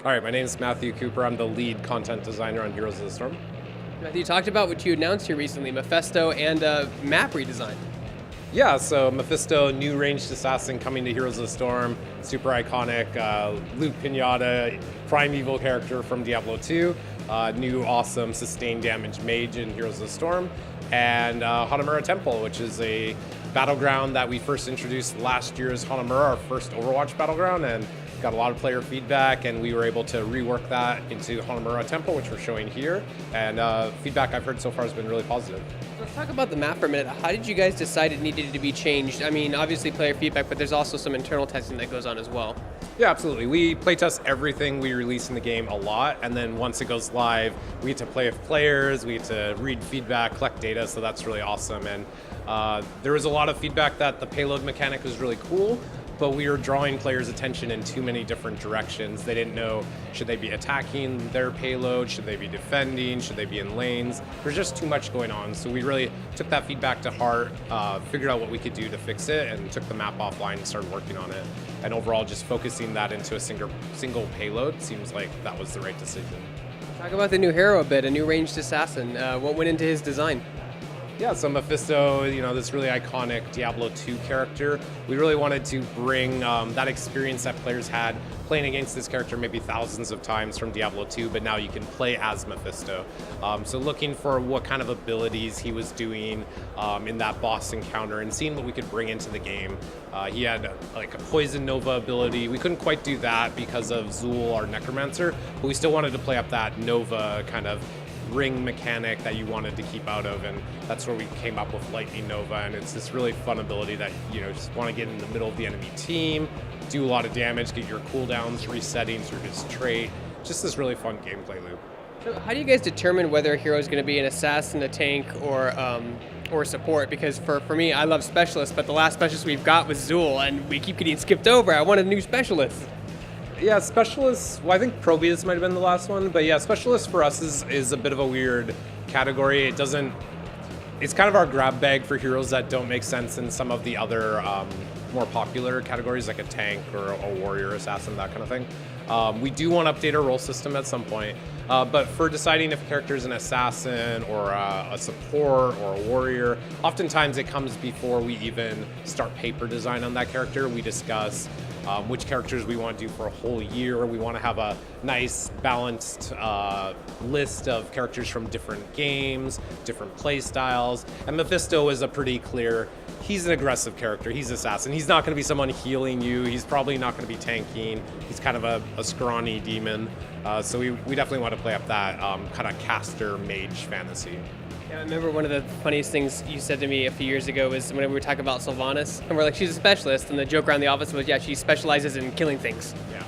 All right, my name is Matthew Cooper. I'm the lead content designer on Heroes of the Storm. Matthew, you talked about what you announced here recently, Mephisto and map redesign. Yeah, so Mephisto, new ranged assassin coming to Heroes of the Storm, super iconic. Luke Pinata, primeval character from Diablo 2, new awesome sustained damage mage in Heroes of the Storm, and Hanuman Temple, which is a battleground that we first introduced last year's Hanuman, our first Overwatch battleground, and got a lot of player feedback, and we were able to rework that into Hanuman Temple, which we're showing here, and feedback I've heard so far has been really positive. Let's talk about the map for a minute. How did you guys decide it needed to be changed? I mean, obviously player feedback, but there's also some internal testing that goes on as well. Yeah, absolutely. We playtest everything we release in the game a lot, and then once it goes live, we get to play with players, we get to read feedback, collect data, so that's really awesome. And there was a lot of feedback that the payload mechanic was really cool, but we were drawing players' attention in too many different directions. They didn't know, should they be attacking their payload? Should they be defending? Should they be in lanes? There's just too much going on. So we really took that feedback to heart, figured out what we could do to fix it, and took the map offline and started working on it. And overall, just focusing that into a single payload seems like that was the right decision. Talk about the new hero a bit, a new ranged assassin. What went into his design? Yeah, so Mephisto, this really iconic Diablo 2 character. We really wanted to bring that experience that players had playing against this character maybe thousands of times from Diablo 2, but now you can play as Mephisto. So looking for what kind of abilities he was doing in that boss encounter and seeing what we could bring into the game. He had like a Poison Nova ability. We couldn't quite do that because of Zool, our Necromancer, but we still wanted to play up that Nova kind of ring mechanic that you wanted to keep out of, and that's where we came up with Lightning Nova, and it's this really fun ability that just want to get in the middle of the enemy team, do a lot of damage, get your cooldowns resetting through his trait. Just this really fun gameplay loop. So how do you guys determine whether a hero is going to be an assassin, a tank, or support? Because for me, I love specialists, but the last specialist we've got was Zool, and we keep getting skipped over. I want a new specialist. Yeah, specialists, well, I think Probius might have been the last one, but yeah, specialist for us is a bit of a weird category. It's kind of our grab bag for heroes that don't make sense in some of the other more popular categories, like a tank or a warrior assassin, that kind of thing. We do want to update our role system at some point, but for deciding if a character is an assassin or a support or a warrior, oftentimes it comes before we even start paper design on that character. We discuss which characters we want to do for a whole year. We want to have a nice balanced list of characters from different games, different play styles. And Mephisto is a pretty clear, he's an aggressive character, he's assassin. He's not going to be someone healing you, he's probably not going to be tanking, he's kind of a scrawny demon. So we definitely want to play up that kind of caster mage fantasy. Yeah, I remember one of the funniest things you said to me a few years ago was whenever we were talking about Sylvanas, and we're like, she's a specialist, and the joke around the office was, yeah, she specializes in killing things. Yeah,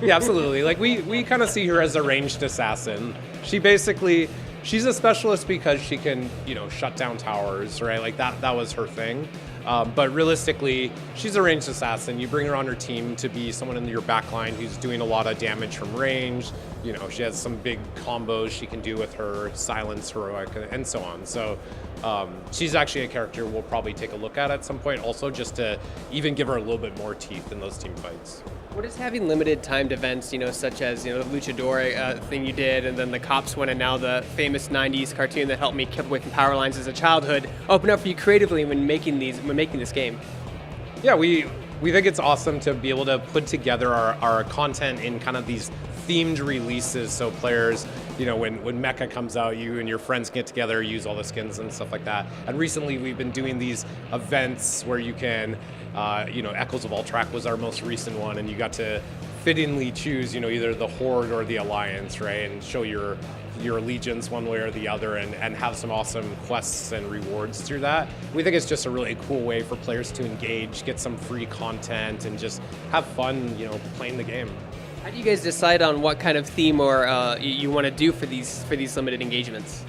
yeah, absolutely. Like we kind of see her as a ranged assassin. She's a specialist because she can, shut down towers, right? Like that was her thing. But realistically, she's a ranged assassin. You bring her on her team to be someone in your backline who's doing a lot of damage from range. She has some big combos she can do with her silence heroic and so on. So she's actually a character we'll probably take a look at some point also, just to even give her a little bit more teeth in those team fights. What does having limited timed events, such as the Luchador thing you did, and then the Cops one, and now the famous '90s cartoon that helped me keep away from power lines as a childhood, open up for you creatively when making this game? Yeah, we think it's awesome to be able to put together our content in kind of these themed releases, so players, when Mecha comes out, you and your friends get together, use all the skins and stuff like that. And recently we've been doing these events where you can, Echoes of Alterac was our most recent one, and you got to fittingly choose, either the Horde or the Alliance, right, and show your allegiance one way or the other, and have some awesome quests and rewards through that. We think it's just a really cool way for players to engage, get some free content, and just have fun, playing the game. How do you guys decide on what kind of theme or you want to do for these limited engagements?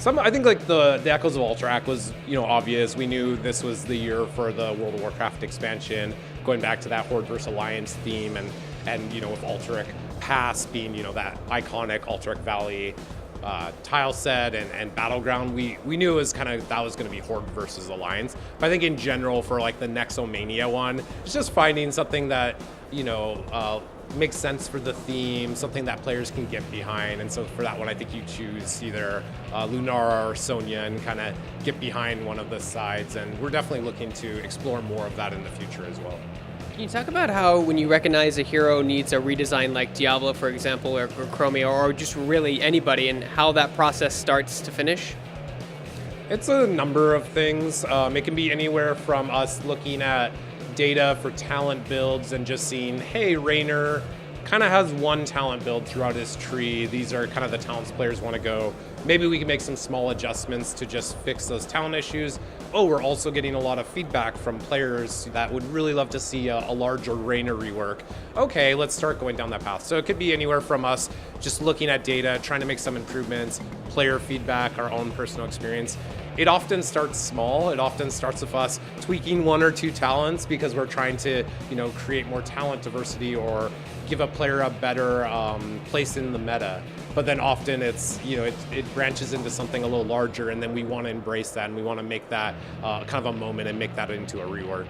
I think like the Echoes of Alterac was obvious. We knew this was the year for the World of Warcraft expansion, going back to that Horde versus Alliance theme, and with Alterac Pass being that iconic Alterac Valley tile set and battleground, we knew it was that was going to be Horde versus Alliance. But I think in general for like the Nexomania one, it's just finding something that makes sense for the theme, something that players can get behind. And so for that one, I think you choose either Lunara or Sonya and kind of get behind one of the sides. And we're definitely looking to explore more of that in the future as well. Can you talk about how when you recognize a hero needs a redesign like Diablo, for example, or Chromia, or just really anybody, and how that process starts to finish? It's a number of things. It can be anywhere from us looking at data for talent builds and just seeing, hey, Raynor kind of has one talent build throughout his tree. These are kind of the talents players want to go. Maybe we can make some small adjustments to just fix those talent issues. Oh, we're also getting a lot of feedback from players that would really love to see a larger Raynor rework. Okay, let's start going down that path. So it could be anywhere from us just looking at data, trying to make some improvements, player feedback, our own personal experience. It often starts small. It often starts with us tweaking one or two talents because we're trying to, create more talent diversity or give a player a better place in the meta. But then often it's, it branches into something a little larger, and then we want to embrace that and we want to make that kind of a moment and make that into a rework.